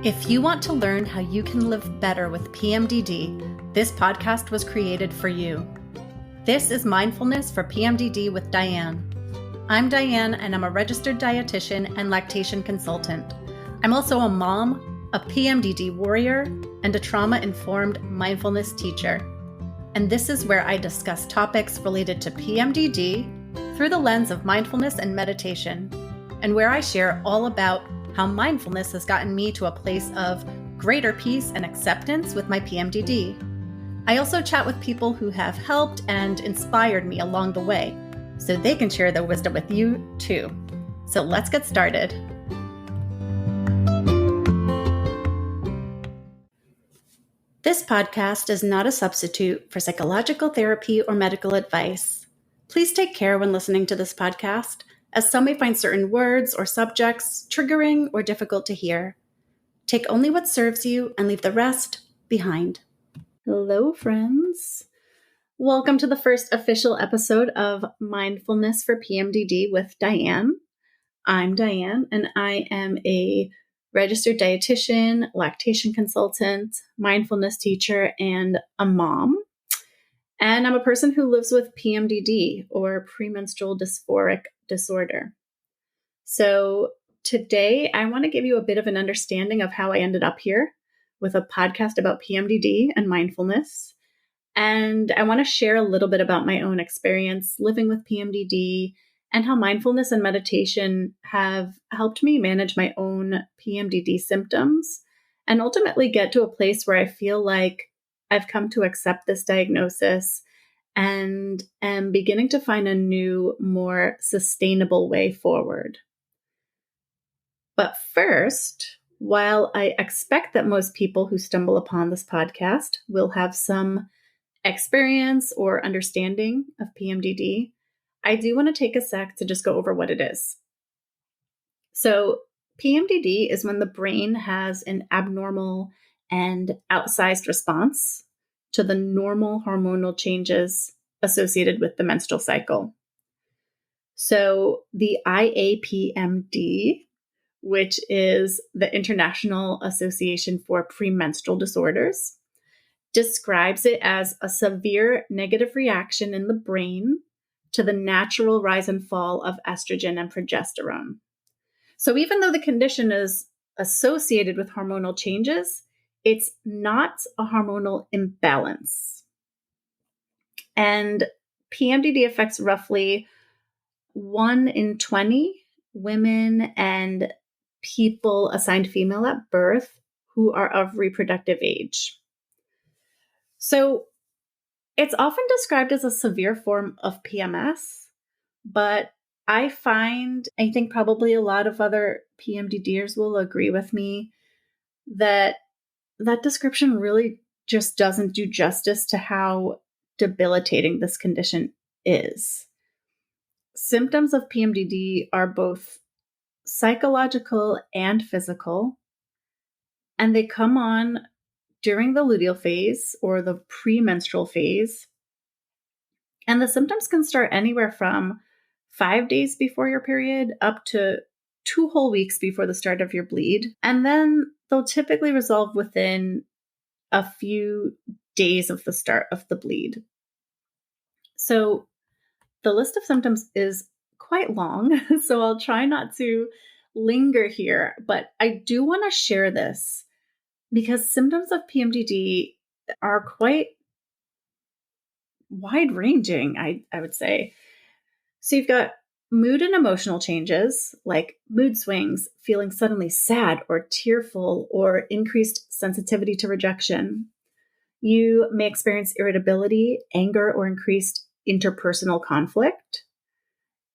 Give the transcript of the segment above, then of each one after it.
If you want to learn how you can live better with PMDD, this podcast was created for you. This is Mindfulness for PMDD with Diane. I'm Diane, and I'm a registered dietitian and lactation consultant. I'm also a mom, a PMDD warrior, and a trauma-informed mindfulness teacher. And this is where I discuss topics related to PMDD through the lens of mindfulness and meditation, and where I share all about how mindfulness has gotten me to a place of greater peace and acceptance with my PMDD. I also chat with people who have helped and inspired me along the way, so they can share their wisdom with you too. So let's get started. This podcast is not a substitute for psychological therapy or medical advice. Please take care when listening to this podcast, as some may find certain words or subjects triggering or difficult to hear. Take only what serves you and leave the rest behind. Hello, friends. Welcome to the first official episode of Mindfulness for PMDD with Diane. I'm Diane, and I am a registered dietitian, lactation consultant, mindfulness teacher, and a mom. And I'm a person who lives with PMDD, or premenstrual dysphoric disorder. So today I want to give you a bit of an understanding of how I ended up here with a podcast about PMDD and mindfulness. And I want to share a little bit about my own experience living with PMDD and how mindfulness and meditation have helped me manage my own PMDD symptoms and ultimately get to a place where I feel like I've come to accept this diagnosis and am beginning to find a new, more sustainable way forward. But first, while I expect that most people who stumble upon this podcast will have some experience or understanding of PMDD, I do want to take a sec to just go over what it is. So PMDD is when the brain has an abnormal and outsized response to the normal hormonal changes associated with the menstrual cycle. So the IAPMD, which is the International Association for Premenstrual Disorders, describes it as a severe negative reaction in the brain to the natural rise and fall of estrogen and progesterone. So even though the condition is associated with hormonal changes, it's not a hormonal imbalance. And PMDD affects roughly 1 in 20 women and people assigned female at birth who are of reproductive age. So it's often described as a severe form of PMS, but I think probably a lot of other PMDDers will agree with me that description really just doesn't do justice to how debilitating this condition is. Symptoms of PMDD are both psychological and physical, and they come on during the luteal phase or the premenstrual phase. And the symptoms can start anywhere from 5 days before your period up to 2 whole weeks before the start of your bleed. And then they'll typically resolve within a few days of the start of the bleed. So the list of symptoms is quite long, so I'll try not to linger here, but I do want to share this because symptoms of PMDD are quite wide-ranging, I would say. So you've got mood and emotional changes like mood swings, feeling suddenly sad or tearful, or increased sensitivity to rejection. You may experience irritability, anger, or increased interpersonal conflict.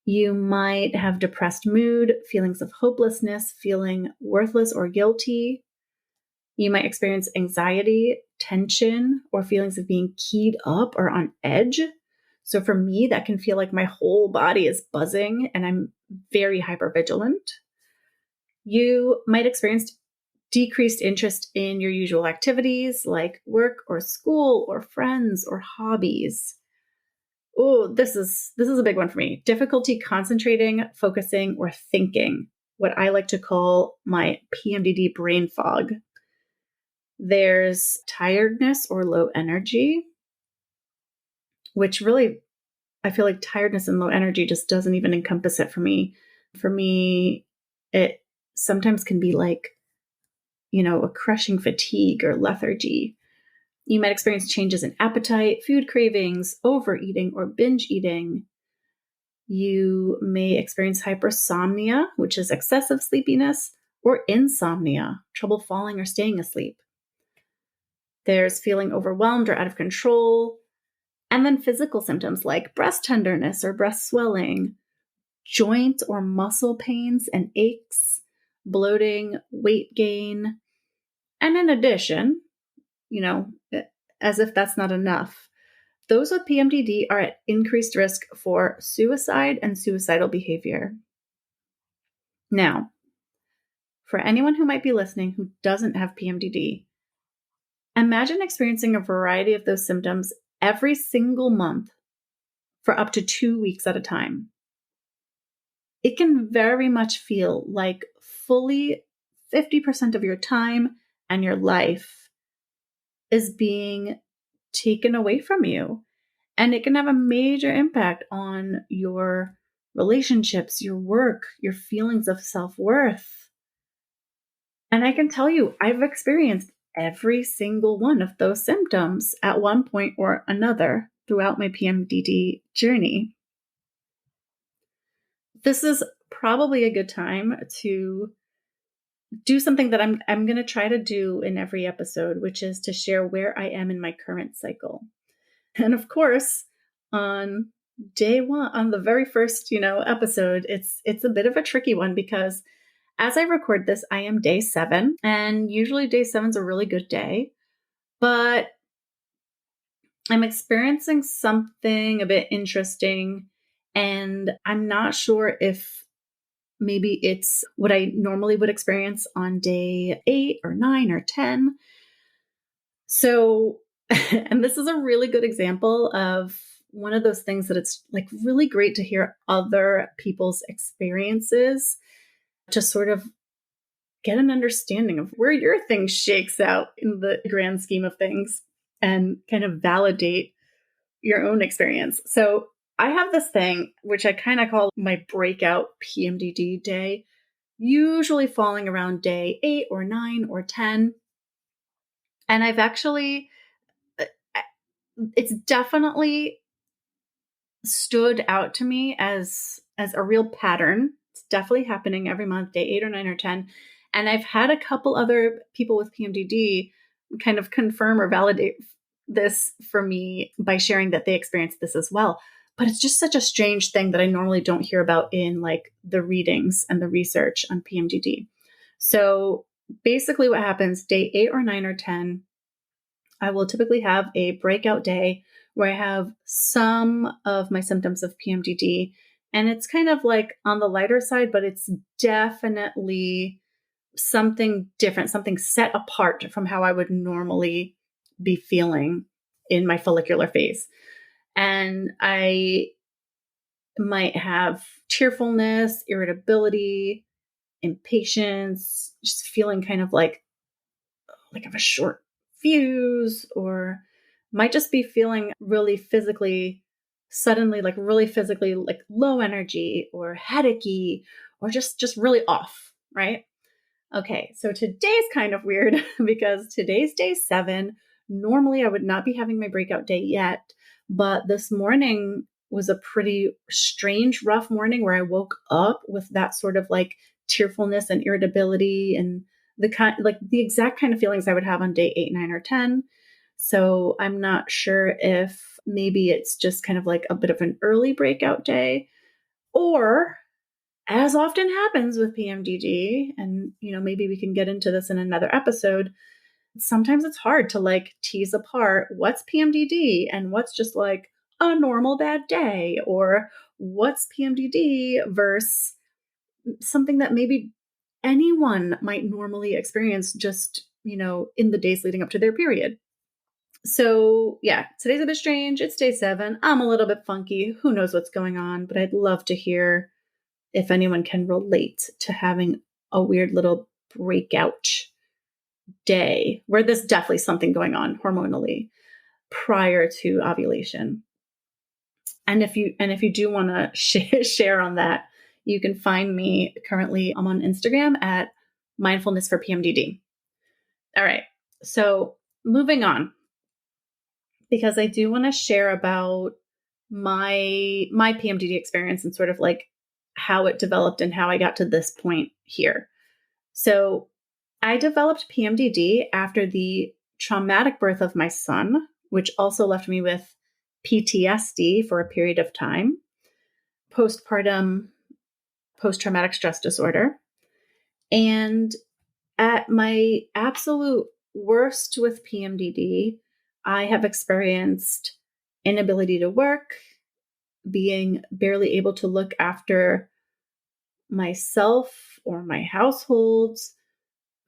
You might have depressed mood, feelings of hopelessness, feeling worthless or guilty. You might experience anxiety, tension, or feelings of being keyed up or on edge. So for me, that can feel like my whole body is buzzing and I'm very hypervigilant. You might experience decreased interest in your usual activities like work or school or friends or hobbies. Oh, this is a big one for me. Difficulty concentrating, focusing, or thinking. what I like to call my PMDD brain fog. There's tiredness or low energy, which really, I feel like tiredness and low energy just doesn't even encompass it for me. For me, it sometimes can be like, a crushing fatigue or lethargy. You might experience changes in appetite, food cravings, overeating, or binge eating. You may experience hypersomnia, which is excessive sleepiness, or insomnia, trouble falling or staying asleep. There's feeling overwhelmed or out of control. And then physical symptoms like breast tenderness or breast swelling, joint or muscle pains and aches, bloating, weight gain. And in addition, as if that's not enough, those with PMDD are at increased risk for suicide and suicidal behavior. Now, for anyone who might be listening who doesn't have PMDD, imagine experiencing a variety of those symptoms every single month for up to 2 weeks at a time. It can very much feel like fully 50% of your time and your life is being taken away from you. And it can have a major impact on your relationships, your work, your feelings of self-worth. And I can tell you, I've experienced every single one of those symptoms at one point or another throughout my PMDD journey. This is probably a good time to do something that I'm going to try to do in every episode, which is to share where I am in my current cycle. And of course, on day one, on the very first, episode, it's a bit of a tricky one because as I record this, I am day 7, and usually day 7 is a really good day, but I'm experiencing something a bit interesting, and I'm not sure if maybe it's what I normally would experience on day 8 or 9 or 10. So, and this is a really good example of one of those things that it's like really great to hear other people's experiences to sort of get an understanding of where your thing shakes out in the grand scheme of things and kind of validate your own experience. So I have this thing, which I kind of call my breakout PMDD day, usually falling around day 8 or 9 or 10. And I've actually, it's definitely stood out to me as a real pattern. It's definitely happening every month, day 8 or 9 or 10. And I've had a couple other people with PMDD kind of confirm or validate this for me by sharing that they experienced this as well. But it's just such a strange thing that I normally don't hear about in like the readings and the research on PMDD. So basically what happens day 8 or 9 or 10, I will typically have a breakout day where I have some of my symptoms of PMDD. And it's kind of like on the lighter side, but it's definitely something different, something set apart from how I would normally be feeling in my follicular phase. And I might have tearfulness, irritability, impatience, just feeling kind of like I have a short fuse, or might just be feeling really physically, suddenly like really physically like low energy or headachy or just really off, right? Okay, so today's kind of weird because today's day 7. Normally I would not be having my breakout day yet, but this morning was a pretty strange, rough morning where I woke up with that sort of like tearfulness and irritability and the exact kind of feelings I would have on day 8, 9, or 10. So I'm not sure if maybe it's just kind of like a bit of an early breakout day, or as often happens with PMDD, and maybe we can get into this in another episode, sometimes it's hard to like tease apart what's PMDD and what's just like a normal bad day, or what's PMDD versus something that maybe anyone might normally experience just, in the days leading up to their period. So yeah, today's a bit strange. It's day 7. I'm a little bit funky. Who knows what's going on, but I'd love to hear if anyone can relate to having a weird little breakout day where there's definitely something going on hormonally prior to ovulation. And if you do want to share on that, you can find me currently. I'm on Instagram at Mindfulness for PMDD. All right. So moving on, because I do want to share about my PMDD experience and sort of like how it developed and how I got to this point here. So I developed PMDD after the traumatic birth of my son, which also left me with PTSD for a period of time, postpartum post-traumatic stress disorder. And at my absolute worst with PMDD, I have experienced inability to work, being barely able to look after myself or my household,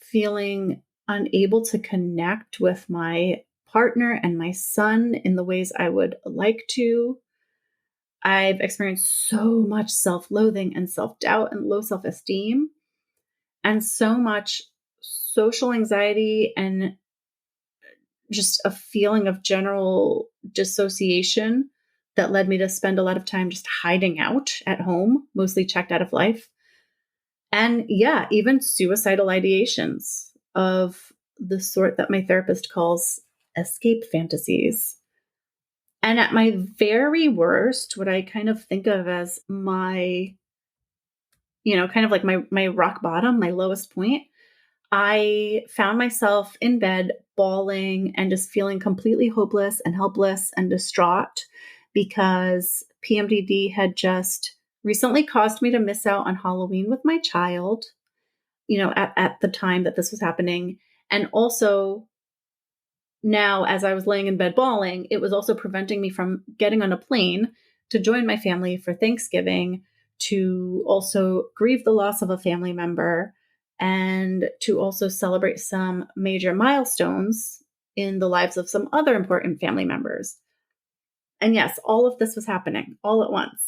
feeling unable to connect with my partner and my son in the ways I would like to. I've experienced so much self-loathing and self-doubt and low self-esteem, and so much social anxiety and just a feeling of general dissociation that led me to spend a lot of time just hiding out at home, mostly checked out of life. And yeah, even suicidal ideations of the sort that my therapist calls escape fantasies. And at my very worst, what I kind of think of as my, kind of like my rock bottom, my lowest point, I found myself in bed bawling and just feeling completely hopeless and helpless and distraught because PMDD had just recently caused me to miss out on Halloween with my child, at the time that this was happening. And also now, as I was laying in bed bawling, it was also preventing me from getting on a plane to join my family for Thanksgiving, to also grieve the loss of a family member, and to also celebrate some major milestones in the lives of some other important family members. And yes, all of this was happening all at once.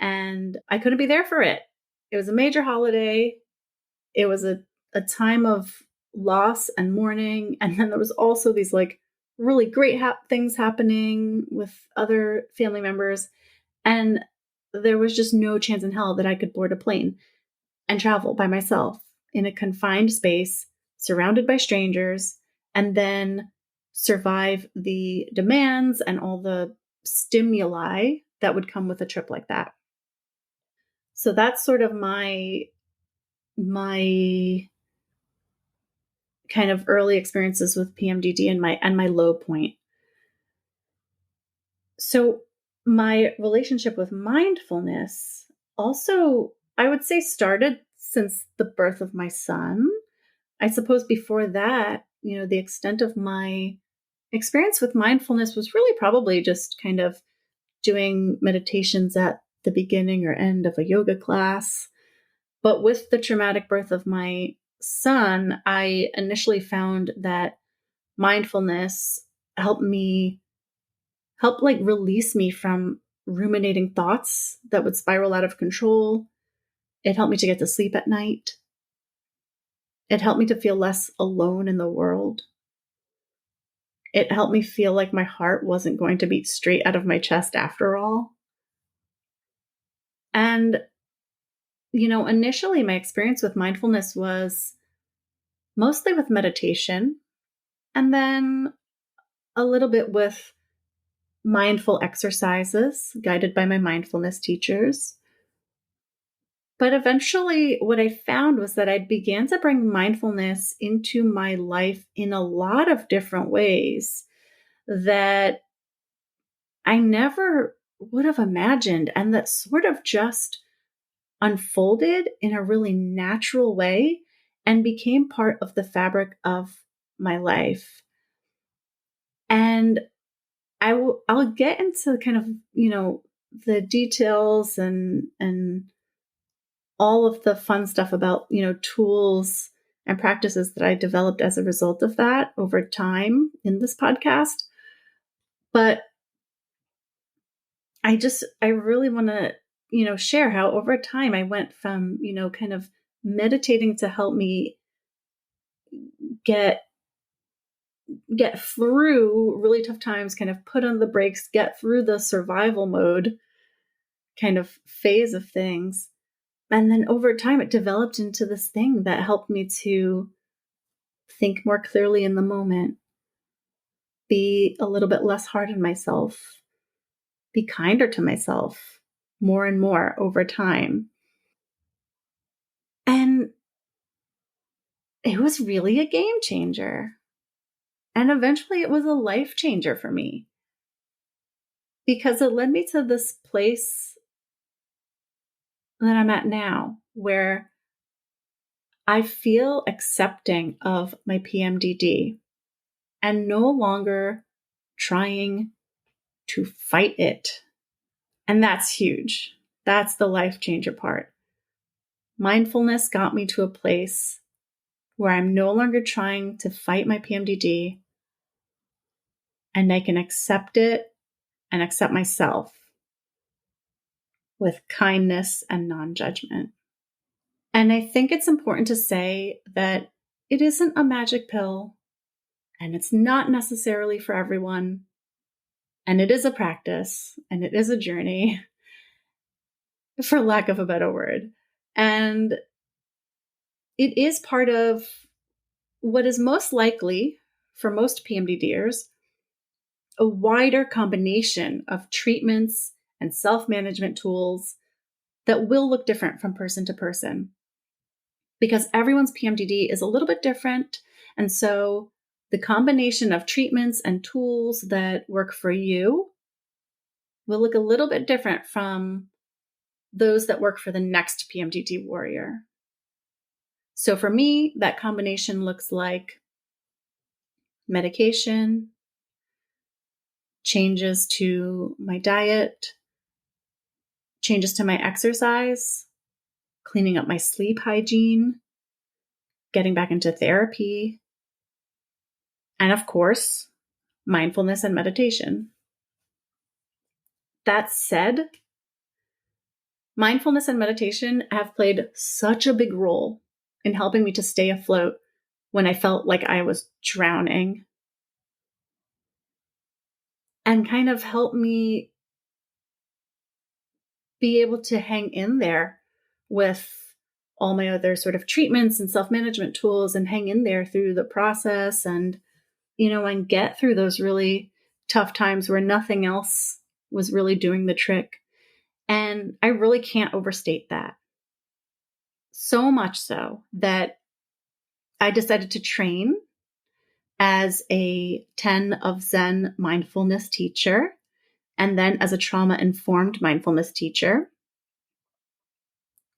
And I couldn't be there for it. It was a major holiday. It was a time of loss and mourning. And then there was also these like really great things happening with other family members. And there was just no chance in hell that I could board a plane and travel by myself in a confined space, surrounded by strangers, and then survive the demands and all the stimuli that would come with a trip like that. So that's sort of my kind of early experiences with PMDD and my low point. So my relationship with mindfulness also, I would say, started since the birth of my son. I suppose before that, the extent of my experience with mindfulness was really probably just kind of doing meditations at the beginning or end of a yoga class. But with the traumatic birth of my son, I initially found that mindfulness helped release me from ruminating thoughts that would spiral out of control. It helped me to get to sleep at night. It helped me to feel less alone in the world. It helped me feel like my heart wasn't going to beat straight out of my chest after all. And, initially my experience with mindfulness was mostly with meditation, and then a little bit with mindful exercises guided by my mindfulness teachers. But eventually what I found was that I began to bring mindfulness into my life in a lot of different ways that I never would have imagined, and that sort of just unfolded in a really natural way and became part of the fabric of my life. And I'll get into kind of, the details and all of the fun stuff about, tools and practices that I developed as a result of that over time in this podcast. But I really want to share how over time I went from, kind of meditating to help me get through really tough times, kind of put on the brakes, get through the survival mode kind of phase of things. And then over time, it developed into this thing that helped me to think more clearly in the moment, be a little bit less hard on myself, be kinder to myself more and more over time. And it was really a game changer. And eventually it was a life changer for me because it led me to this place that I'm at now where I feel accepting of my PMDD and no longer trying to fight it. And that's huge. That's the life changer part. Mindfulness got me to a place where I'm no longer trying to fight my PMDD and I can accept it and accept myself with kindness and non-judgment. And I think it's important to say that it isn't a magic pill and it's not necessarily for everyone. And it is a practice and it is a journey, for lack of a better word. And it is part of what is most likely, for most PMDDers, a wider combination of treatments and self-management tools that will look different from person to person. Because everyone's PMDD is a little bit different. And so the combination of treatments and tools that work for you will look a little bit different from those that work for the next PMDD warrior. So for me, that combination looks like medication, changes to my diet, changes to my exercise, cleaning up my sleep hygiene, getting back into therapy, and of course, mindfulness and meditation. That said, mindfulness and meditation have played such a big role in helping me to stay afloat when I felt like I was drowning, and kind of help me be able to hang in there with all my other sort of treatments and self-management tools and hang in there through the process and, and get through those really tough times where nothing else was really doing the trick. And I really can't overstate that. So much so that I decided to train as a 10 of Zen mindfulness teacher, and then as a trauma-informed mindfulness teacher.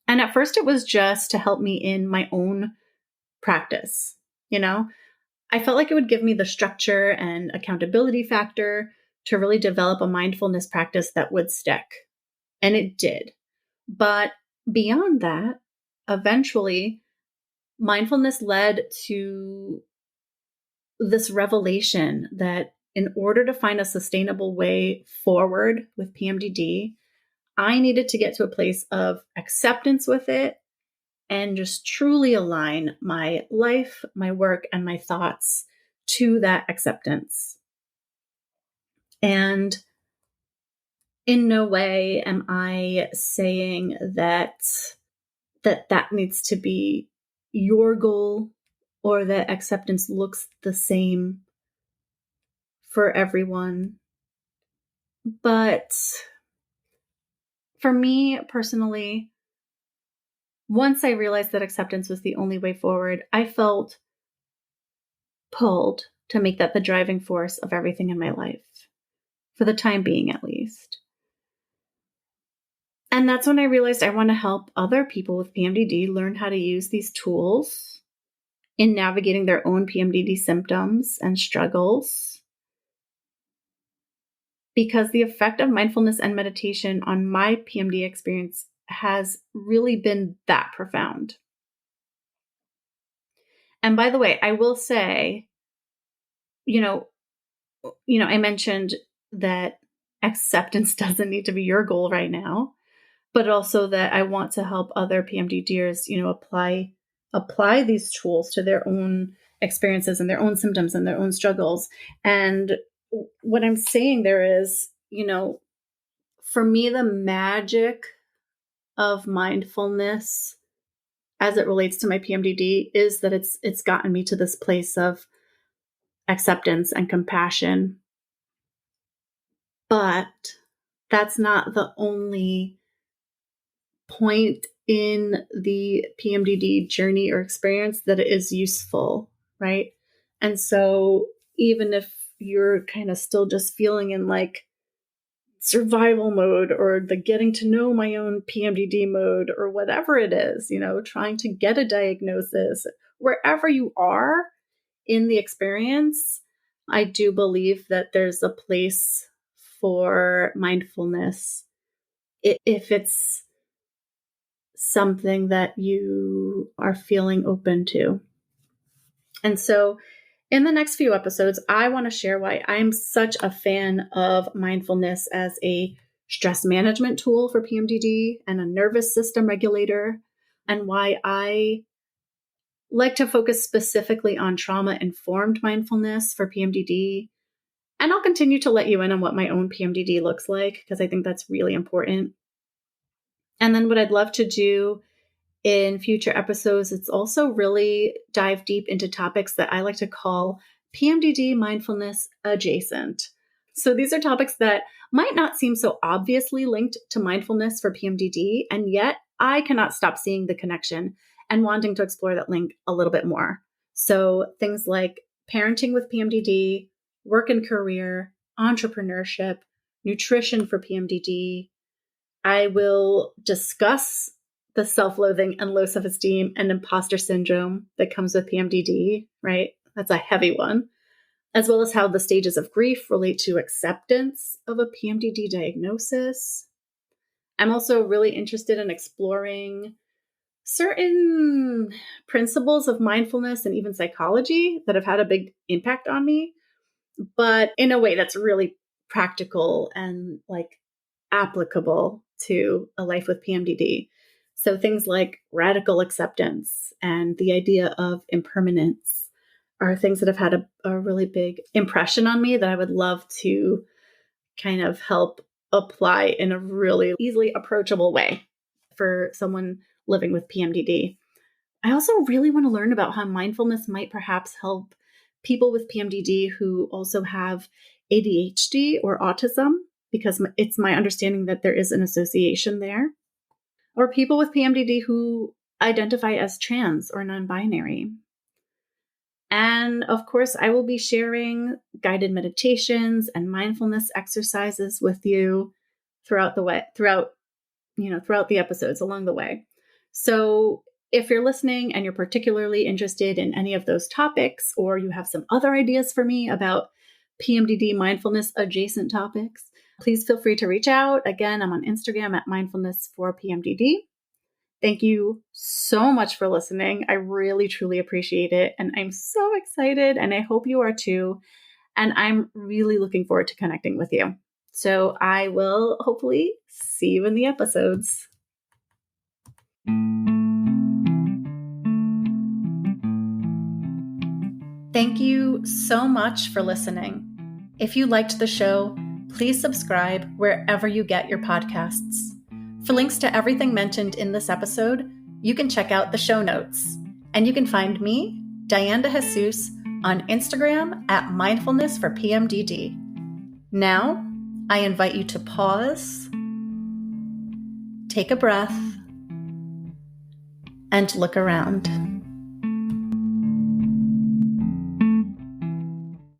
And at first it was just to help me in my own practice. I felt like it would give me the structure and accountability factor to really develop a mindfulness practice that would stick. And it did. But beyond that, eventually, mindfulness led to this revelation that in order to find a sustainable way forward with PMDD, I needed to get to a place of acceptance with it and just truly align my life, my work, and my thoughts to that acceptance. And in no way am I saying that needs to be your goal or that acceptance looks the same for everyone. But for me personally, once I realized that acceptance was the only way forward, I felt pulled to make that the driving force of everything in my life, for the time being at least. And that's when I realized I want to help other people with PMDD learn how to use these tools in navigating their own PMDD symptoms and struggles. Because the effect of mindfulness and meditation on my PMD experience has really been that profound. And by the way, I will say, I mentioned that acceptance doesn't need to be your goal right now. but also that I want to help other PMDDers, apply these tools to their own experiences and their own symptoms and their own struggles. And what I'm saying there is, for me, the magic of mindfulness as it relates to my PMDD is that it's gotten me to this place of acceptance and compassion. But that's not the only point in the PMDD journey or experience that it is useful, right? And so even if you're kind of still just feeling in like survival mode or the getting to know my own PMDD mode or whatever it is, trying to get a diagnosis, wherever you are in the experience, I do believe that there's a place for mindfulness if it's something that you are feeling open to. And so in the next few episodes, I want to share why I'm such a fan of mindfulness as a stress management tool for PMDD and a nervous system regulator, and why I like to focus specifically on trauma-informed mindfulness for PMDD. And I'll continue to let you in on what my own PMDD looks like, because I think that's really important. And then what I'd love to do in future episodes, it's also really dive deep into topics that I like to call PMDD mindfulness adjacent. So these are topics that might not seem so obviously linked to mindfulness for PMDD, and yet I cannot stop seeing the connection and wanting to explore that link a little bit more. So things like parenting with PMDD, work and career, entrepreneurship, nutrition for PMDD. I will discuss the self-loathing and low self-esteem and imposter syndrome that comes with PMDD, right? That's a heavy one, as well as how the stages of grief relate to acceptance of a PMDD diagnosis. I'm also really interested in exploring certain principles of mindfulness and even psychology that have had a big impact on me, but in a way that's really practical and like applicable to a life with PMDD. So things like radical acceptance and the idea of impermanence are things that have had a really big impression on me that I would love to kind of help apply in a really easily approachable way for someone living with PMDD. I also really want to learn about how mindfulness might perhaps help people with PMDD who also have ADHD or autism, because it's my understanding that there is an association there, or people with PMDD who identify as trans or non-binary. And of course, I will be sharing guided meditations and mindfulness exercises with you throughout the episodes along the way. So if you're listening and you're particularly interested in any of those topics, or you have some other ideas for me about PMDD mindfulness adjacent topics, please feel free to reach out. Again, I'm on Instagram at mindfulness for PMDD. Thank you so much for listening. I really, truly appreciate it. And I'm so excited, and I hope you are too. And I'm really looking forward to connecting with you. So I will hopefully see you in the episodes. Thank you so much for listening. If you liked the show, please subscribe wherever you get your podcasts. For links to everything mentioned in this episode, you can check out the show notes. And you can find me, Diane DeJesus, on Instagram at Mindfulness for PMDD. Now, I invite you to pause, take a breath, and look around.